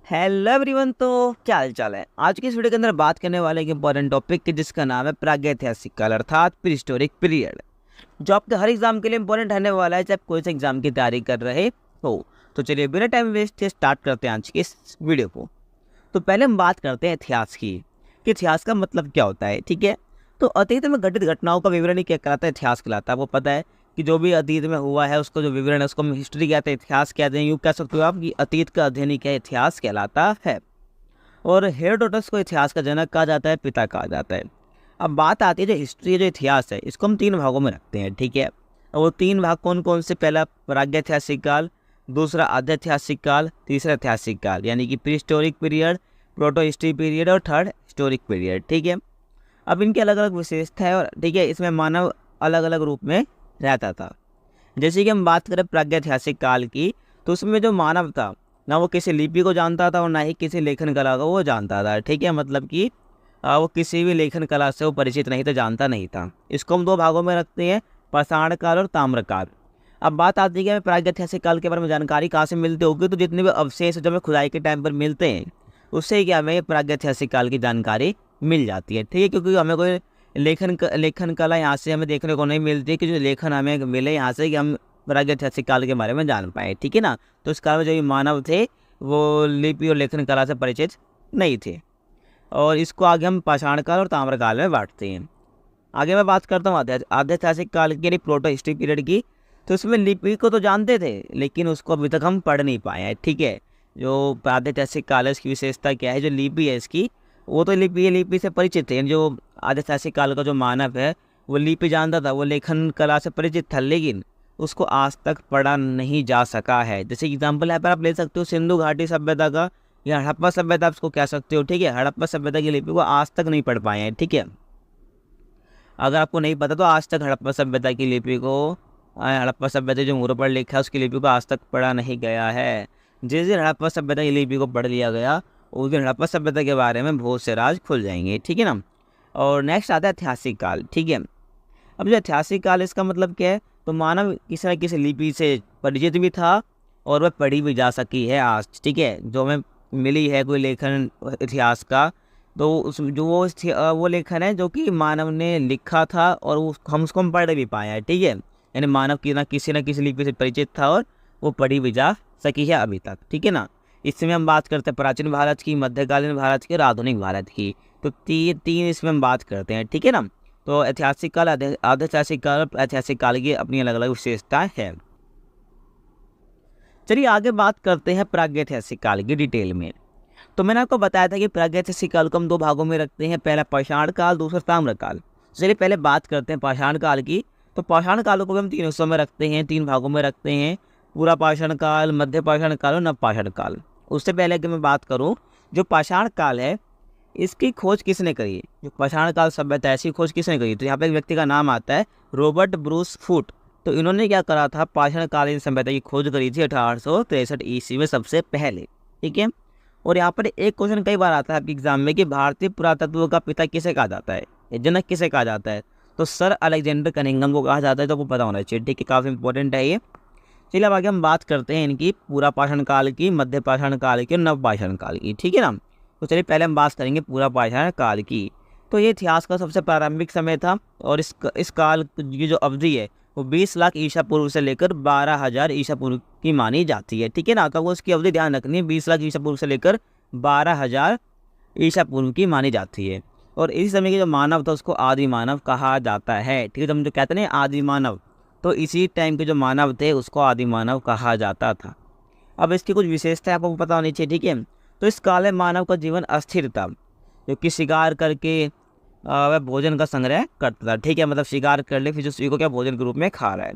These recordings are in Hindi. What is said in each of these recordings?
Hello everyone. तो क्या हाल चाल है। आज की इस वीडियो के अंदर बात करने वाले एक इंपॉर्टेंट टॉपिक की जिसका नाम है प्रागैतिहासिक काल अर्थात प्रीहिस्टोरिक पीरियड, जो आपके हर एग्जाम के लिए इंपॉर्टेंट रहने वाला है, चाहे आप कोई से एग्जाम की तैयारी कर रहे हो। तो चलिए बिना टाइम वेस्ट के स्टार्ट करते हैं आज की इस वीडियो को। तो पहले हम बात करते हैं इतिहास की कि इतिहास का मतलब क्या होता है। ठीक है, तो अतीत में घटित घटनाओं का विवरण ही क्या कहलाता है, इतिहास कहलाता है। आपको पता है कि जो भी अतीत में हुआ है उसको जो विवरण है उसको हम हिस्ट्री कहते हैं, इतिहास कहते हैं। यूँ कह सकते हो आप कि अतीत का अध्ययन ही क्या इतिहास कहलाता है। और हेरोडोटस को इतिहास का जनक कहा जाता है, पिता कहा जाता है। अब बात आती है जो हिस्ट्री जो इतिहास है इसको हम तीन भागों में रखते हैं। ठीक है, और वो तीन भाग कौन कौन से, पहला प्रागैतिहासिक काल, दूसरा आध्यैतिहासिक काल, तीसरा ऐतिहासिक काल यानी कि pre historic period, proto history period और थर्ड हिस्टोरिक पीरियड। ठीक है, अब इनकी अलग अलग विशेषता है और ठीक है इसमें मानव अलग अलग रूप में रहता था। जैसे कि हम बात करें प्रागैतिहासिक काल की, तो उसमें जो मानव था ना वो किसी लिपि को जानता था और ना ही किसी लेखन कला को वो जानता था। ठीक है, मतलब कि वो किसी भी लेखन कला से वो परिचित नहीं था, जानता नहीं था। इसको हम दो भागों में रखते हैं, पाषाण काल और ताम्रकाल। अब बात आती है कि हमें प्रागैतिहासिक काल के बारे में जानकारी कहाँ से मिलती होगी, तो जितने भी अवशेष जो हमें खुदाई के टाइम पर मिलते हैं उससे क्या हमें प्रागैतिहासिक काल की जानकारी मिल जाती है। ठीक है, क्योंकि हमें कोई लेखन कला यहाँ से हमें देखने को नहीं मिलती कि जो लेखन हमें मिले यहाँ से कि हम प्रागैतिहासिक काल के बारे में जान पाए। ठीक है ना, तो इस काल में जो भी मानव थे वो लिपि और लेखन कला से परिचित नहीं थे। और इसको आगे हम पाषाण काल और ताम्रकाल में बांटते हैं। आगे मैं बात करता हूँ आध्यैतिहासिक काल की यानी प्रोटो हिस्ट्री पीरियड की। तो इसमें लिपि को तो जानते थे लेकिन उसको अभी तक हम पढ़ नहीं पाए हैं। ठीक है, जो आध्यैतिहासिक काल है इसकी विशेषता क्या है, जो लिपि है इसकी वो तो लिपि से परिचित है। जो आध्यैतिहासिक काल का जो मानव है वो लिपि जानता था, वो लेखन कला से परिचित था, लेकिन उसको आज तक पढ़ा नहीं जा सका है। जैसे एग्जाम्पल यहाँ पर आप ले सकते हो सिंधु घाटी सभ्यता का या हड़प्पा सभ्यता आप इसको कह सकते हो। ठीक है, हड़प्पा सभ्यता की लिपि को आज तक नहीं पढ़ पाए हैं। ठीक है, अगर आपको नहीं पता तो आज तक हड़प्पा सभ्यता की लिपि को, हड़प्पा सभ्यता जो मुहरों पर लिखा है उसकी लिपि को आज तक पढ़ा नहीं गया है। जिस दिन हड़प्पा सभ्यता की लिपि को पढ़ लिया गया उस दिन हड़प्पा सभ्यता के बारे में बहुत से राज खुल जाएंगे। ठीक है ना, और नेक्स्ट आता है ऐतिहासिक काल। ठीक है, अब जो ऐतिहासिक काल इसका मतलब क्या है, तो मानव किसी न किसी लिपि से परिचित भी था और वह पढ़ी भी जा सकी है आज। ठीक है, जो हमें मिली है कोई लेखन इतिहास का, तो उस जो वो लेखन है जो कि मानव ने लिखा था और हम उसको हम पढ़ भी पाए हैं। ठीक है, यानी मानव की ना किसी लिपि से परिचित था और वो पढ़ी भी जा सकी है अभी तक। ठीक है ना, इसमें हम बात करते हैं प्राचीन भारत की, मध्यकालीन भारत की और आधुनिक भारत की। तो तीन इसमें हम बात करते हैं। ठीक है ना, तो ऐतिहासिक काल, आध्यैतिहासिक काल और ऐतिहासिक काल की अपनी अलग अलग विशेषताएं हैं। चलिए आगे बात करते हैं प्रागैतिहासिक काल की डिटेल में। तो मैंने आपको बताया था कि प्रागैतिहासिक काल को हम दो भागों में रखते हैं, पहला पाषाण काल, दूसरा ताम्रकाल। चलिए पहले बात करते हैं पाषाण काल की। तो पाषाण काल को भी हम तीन हिस्सों में रखते हैं, तीन भागों में रखते हैं, पूरा पाषाण काल, मध्य पाषाण काल और नव पाषाण काल। उससे पहले कि मैं बात करूँ, जो पाषाण काल है इसकी खोज किसने करी, जो पाषाण काल सभ्यता ऐसी खोज किसने करी, तो यहाँ पे एक व्यक्ति का नाम आता है रॉबर्ट ब्रूस फूट। तो इन्होंने क्या करा था, पाषाण कालीन सभ्यता की खोज करी थी 1863 ईस्वी में सबसे पहले। ठीक है, और यहाँ पर एक क्वेश्चन कई बार आता है आपके एग्जाम में कि भारतीय पुरातत्व का पिता किसे कहा जाता है, जनक किसे कहा जाता है, तो सर अलेक्जेंडर कनिंघम को कहा जाता है। तो आपको पता होना चाहिए। ठीक है, काफ़ी इंपॉर्टेंट है ये। चलिए अब आगे हम बात करते हैं इनकी पूरा पाषाण काल की, मध्य पाषाण काल की और नव पाषाण काल की। ठीक है ना, तो चलिए पहले हम बात करेंगे पूरा पाषाण काल की। तो ये इतिहास का सबसे प्रारंभिक समय था और इस काल की जो अवधि है वो 20 लाख ईसा पूर्व से लेकर 12,000 ईसा पूर्व की मानी जाती है। ठीक है ना, तो वो उसकी अवधि ध्यान रखनी है, 20 लाख ईसा पूर्व से लेकर 12,000 ईसा पूर्व की मानी जाती है। और इसी समय के जो मानव था उसको आदि मानव कहा जाता है। ठीक है, तो हम जो कहते हैं ना आदि मानव, तो इसी टाइम के जो मानव थे उसको आदि मानव कहा जाता था। अब इसकी कुछ विशेषताएं आपको पता होनी चाहिए। ठीक है, तो इस काल में मानव का जीवन अस्थिर था, क्योंकि शिकार करके वह भोजन का संग्रह करता था। ठीक है, मतलब शिकार कर ले फिर उसी को क्या भोजन के रूप में खा रहा है।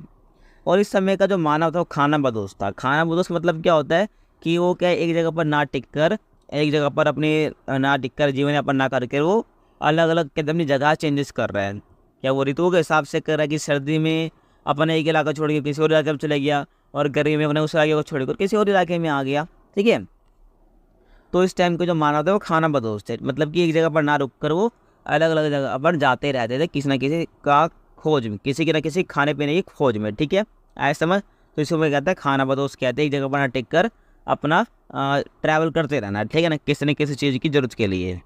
और इस समय का जो मानव था वो खाना बदोश था। खाना बदोश मतलब क्या होता है कि वो क्या एक जगह पर ना टिक कर, एक जगह पर अपने ना टिक कर जीवन यापन ना करके वो अलग अलग अपनी जगह चेंजेस कर रहा है। क्या वो ऋतुओं के हिसाब से कर रहा है कि सर्दी में अपने एक इलाका छोड़ के किसी और इलाके में चले गया और गर्मी में अपने उस इलाके को छोड़कर किसी और इलाके में आ गया। ठीक है, तो इस टाइम के जो मानव थे वो खाना बदोश थे, मतलब कि एक जगह पर ना रुक कर वो अलग अलग जगह पर जाते रहते थे किसी न किसी का खोज में, किसी के न किसी खाने पीने की खोज में। ठीक है, ऐसा समझ, तो इसको मैं कहता है खाना बदोश कहते हैं, एक जगह पर ना टिक कर अपना ट्रैवल करते रहना है, ठीक है ना, किसी न किसी चीज़ की ज़रूरत के लिए।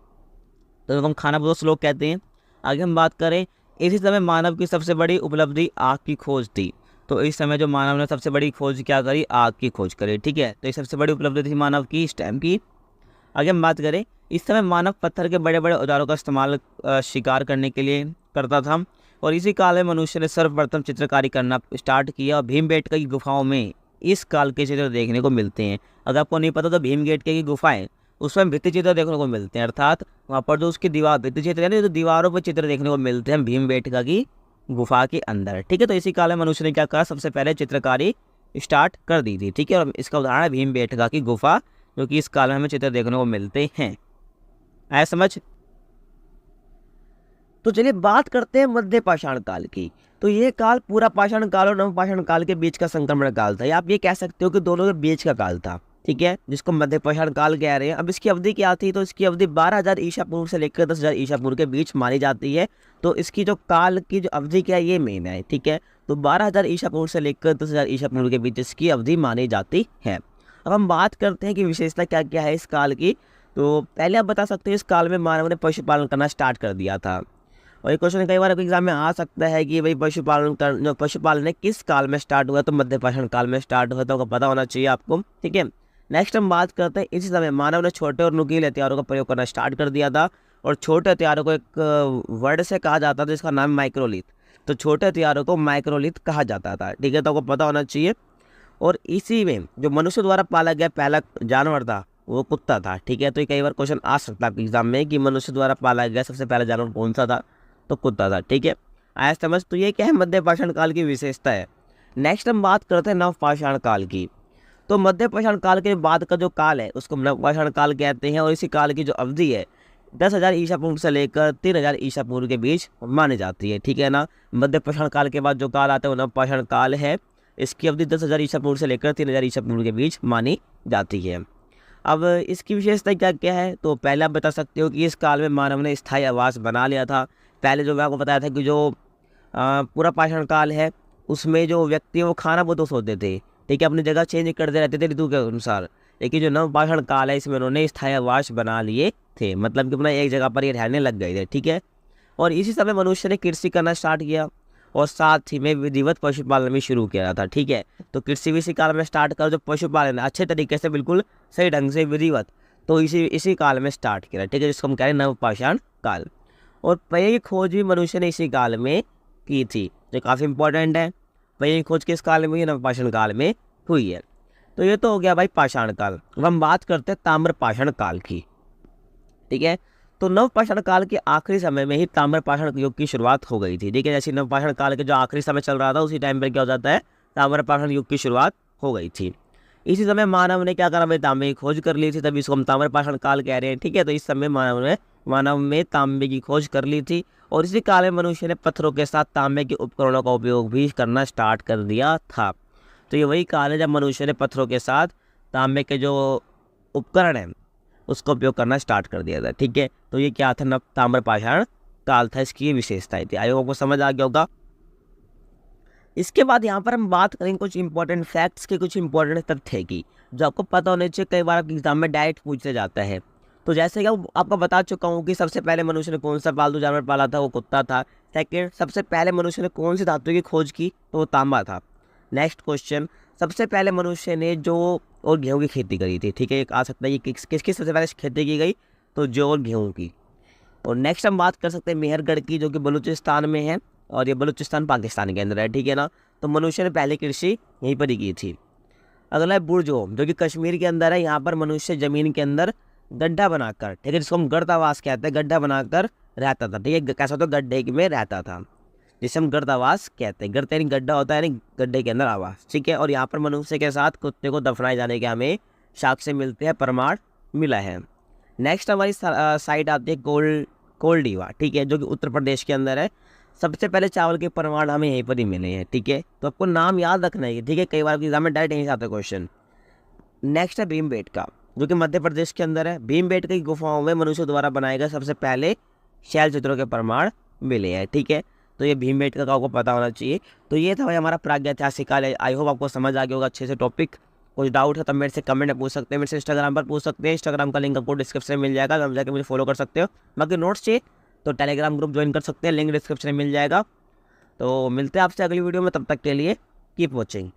तो हम खानाबदोश लोग कहते हैं। आगे हम बात करें, इसी समय मानव की सबसे बड़ी उपलब्धि आग की खोज थी। तो इस समय जो मानव ने सबसे बड़ी खोज क्या करी, आग की खोज करी, ठीक है। तो ये सबसे बड़ी उपलब्धि थी मानव की इस टाइम की। आगे हम बात करें, इस समय मानव पत्थर के बड़े बड़े औजारों का इस्तेमाल शिकार करने के लिए करता था। और इसी काल में मनुष्य ने सर्वप्रथम चित्रकारी करना स्टार्ट किया और भीमबेटका की गुफाओं में इस काल के चित्र देखने को मिलते हैं। अगर आपको नहीं पता तो भीमबेटका की गुफाएं, उसमें भित्ति चित्र देखने को मिलते हैं, अर्थात वहाँ पर जो उसकी दीवार भित्ति चित्र है ना, जो दीवारों पर चित्र देखने को मिलते हैं भीमबेटका की गुफा के अंदर, ठीक है। तो इसी काल में मनुष्य ने क्या करा, सबसे पहले चित्रकारी स्टार्ट कर दी थी, ठीक है। और इसका उदाहरण है भीमबेटका की गुफा, जो कि इस काल में हमें चित्र देखने को मिलते हैं। आया समझ। तो चलिए बात करते हैं मध्य पाषाण काल की। तो ये काल पूरा पाषाण काल और नवपाषाण काल के बीच का संक्रमण काल था, या आप ये कह सकते हो कि दोनों के बीच का काल था, ठीक है, जिसको मध्य पाषाण काल कह रहे हैं। अब इसकी अवधि क्या थी, तो इसकी अवधि 12,000 ईसा पूर्व से लेकर 10,000 ईसा पूर्व के बीच मानी जाती है। तो इसकी जो काल की जो अवधि क्या है, ये मेन है, ठीक है। तो 12,000 ईसा पूर्व से लेकर 10,000 ईसा पूर्व के बीच इसकी अवधि मानी जाती है। अब हम बात करते हैं कि विशेषता क्या क्या है इस काल की। तो पहले आप बता सकते हैं इस काल में मानव ने पशुपालन करना स्टार्ट कर दिया था। और ये क्वेश्चन कई बार एग्जाम में आ सकता है कि भाई पशुपालन किस काल में स्टार्ट हुआ, तो मध्य पाषाण काल में स्टार्ट हुआ, तो पता होना चाहिए आपको, ठीक है। नेक्स्ट हम बात करते हैं, इसी समय मानव ने छोटे और नुकीले हथियारों का प्रयोग करना स्टार्ट कर दिया था। और छोटे हथियारों को एक वर्ड से कहा जाता था जिसका नाम माइक्रोलिथ। तो छोटे हथियारों को माइक्रोलिथ कहा जाता था, ठीक है, तो आपको पता होना चाहिए। और इसी में जो मनुष्य द्वारा पाला गया पहला जानवर था वो कुत्ता था, ठीक है। तो ये कई बार क्वेश्चन आ सकता है आपके एग्जाम में कि मनुष्य द्वारा पाला गया सबसे पहला जानवर कौन सा था, तो कुत्ता था, ठीक है। आया समझ। तो ये क्या है, मध्य पाषाण काल की विशेषता है। नेक्स्ट हम बात करते हैं नवपाषाण काल की। तो मध्य पाषाण काल के बाद का जो काल है उसको नवपाषाण काल कहते हैं। और इसी काल की जो अवधि है 10,000 ईसा पूर्व से लेकर 3,000 ईसा पूर्व के बीच मानी जाती है, ठीक है ना। मध्य पाषाण काल के बाद जो काल आता है वो नवपाषाण काल है। इसकी अवधि 10,000 ईसा पूर्व से लेकर 3,000 ईसा पूर्व के बीच मानी जाती है। अब इसकी विशेषता क्या क्या है, तो पहले आप बता सकते हो कि इस काल में मानव ने स्थायी आवास बना लिया था। पहले जो मैं आपको बताया था कि जो पूरा पाषाण काल है उसमें जो व्यक्ति वो खाना बदोश होते थे, ठीक है, अपनी जगह चेंज करते रहते थे ऋतु के अनुसार। लेकिन जो नवपाषाण काल है इसमें उन्होंने स्थायी आवास बना लिए थे, मतलब कि अपना एक जगह पर ये रहने लग गए थे, ठीक है। और इसी समय मनुष्य ने कृषि करना स्टार्ट किया और साथ ही में विधिवत पशुपालन भी शुरू किया था, ठीक है। तो कृषि भी इसी काल में स्टार्ट कर, जो पशुपालन अच्छे तरीके से बिल्कुल सही ढंग से विधिवत, तो इसी काल में स्टार्ट किया, ठीक है, जिसको हम कह रहे हैं नवपाषाण काल। और पहिए की खोज भी मनुष्य ने इसी काल में की थी, जो काफ़ी इंपॉर्टेंट है। पहिए की खोज किस काल में हुई, नवपाषाण काल में हुई है। तो ये तो हो गया भाई पाषाण काल। अब हम बात करते हैं ताम्रपाषाण काल की, ठीक है। तो नवपाषाण काल के आखिरी समय में ही ताम्रपाषाण युग की शुरुआत हो गई थी, ठीक है। जैसे नवपाषाण काल के जो आखिरी समय चल रहा था उसी टाइम पर क्या हो जाता है, ताम्रपाषाण युग की शुरुआत हो गई थी। इसी समय मानव ने क्या करा भाई, तांबे की खोज कर ली थी, तभी इसको हम ताम्रपाषाण काल कह रहे हैं, ठीक है। तो इस समय मानव में तांबे की खोज कर ली थी। और इसी काल में मनुष्य ने पत्थरों के साथ तांबे के उपकरणों का उपयोग भी करना स्टार्ट कर दिया था। तो ये वही काल है जब मनुष्य ने पत्थरों के साथ तांबे के जो उपकरण हैं उसका उपयोग करना स्टार्ट कर दिया था, ठीक है। तो ये क्या था, नव ताम्रपाषाण काल था, इसकी ये विशेषताएं थी। आई होप आपको समझ आ गया होगा। इसके बाद यहाँ पर हम बात करेंगे कुछ इंपॉर्टेंट फैक्ट्स के, कुछ इंपॉर्टेंट तथ्य की, जो आपको पता होने चाहिए, कई बार आपके एग्जाम में डायरेक्ट पूछा जाता है। तो जैसे कि आपको बता चुका हूँ कि सबसे पहले मनुष्य ने कौन सा पालतू जानवर पाला था, वो कुत्ता था। सेकेंड, सबसे पहले मनुष्य ने कौन सी धातु की खोज की, तो वो तांबा था। नेक्स्ट क्वेश्चन, सबसे पहले मनुष्य ने जो और गेहूँ की खेती करी थी, ठीक है, एक आ सकता है कि किसकी सबसे पहले खेती की गई, तो जो और गेहूँ की। और नेक्स्ट हम बात कर सकते हैं मेहरगढ़ की, जो कि बलूचिस्तान में है, और ये बलूचिस्तान पाकिस्तान के अंदर है, ठीक है ना। तो मनुष्य ने पहले कृषि यहीं पर ही की थी। अगला है बुर्जो, जो कि कश्मीर के अंदर है। यहाँ पर मनुष्य जमीन के अंदर गड्ढा बनाकर, ठीक है, जिसको हम गर्तावास कहते हैं, गड्ढा बनाकर रहता था, ठीक है। कैसा तो गड्ढे में रहता था, जिसे हम गर्तावास कहते हैं। गर्त यानी गड्ढा होता है, यानी गड्ढे के अंदर आवास, ठीक है। और यहाँ पर मनुष्य के साथ कुत्ते को दफनाए जाने के हमें साक्ष्य मिलते हैं, प्रमाण मिला है। नेक्स्ट हमारी साइड आती है कोल्डीवा, ठीक है, जो कि उत्तर प्रदेश के अंदर है। सबसे पहले चावल के प्रमाण हमें यहीं पर ही मिले हैं, ठीक है। तो आपको नाम याद रखना है, ठीक है, कई बार एग्जाम में डायरेक्ट यहीं से आता है क्वेश्चन। नेक्स्ट है भीमबेटका, जो कि मध्य प्रदेश के अंदर है। भीमबेटका की गुफाओं में मनुष्य द्वारा बनाए गए सबसे पहले शैल चित्रों के प्रमाण मिले हैं, ठीक है। तो ये भीमबेटका का आपको पता होना चाहिए। तो ये था भाई हमारा प्रागैतिहासिक काल। आई होप आपको समझ आ गया होगा अच्छे से टॉपिक। कुछ डाउट है तो मेरे से कमेंट में पूछ सकते हैं, मेरे से इंस्टाग्राम पर पूछ सकते हैं। इंस्टाग्राम का लिंक आपको डिस्क्रिप्शन में मिल जाएगा, आप जाकर मुझे फॉलो कर सकते हो। बाकी नोट्स चाहिए तो टेलीग्राम ग्रुप ज्वाइन कर सकते हैं, लिंक डिस्क्रिप्शन में मिल जाएगा। तो मिलते हैं आपसे अगली वीडियो में, तब तक के लिए कीप वॉचिंग।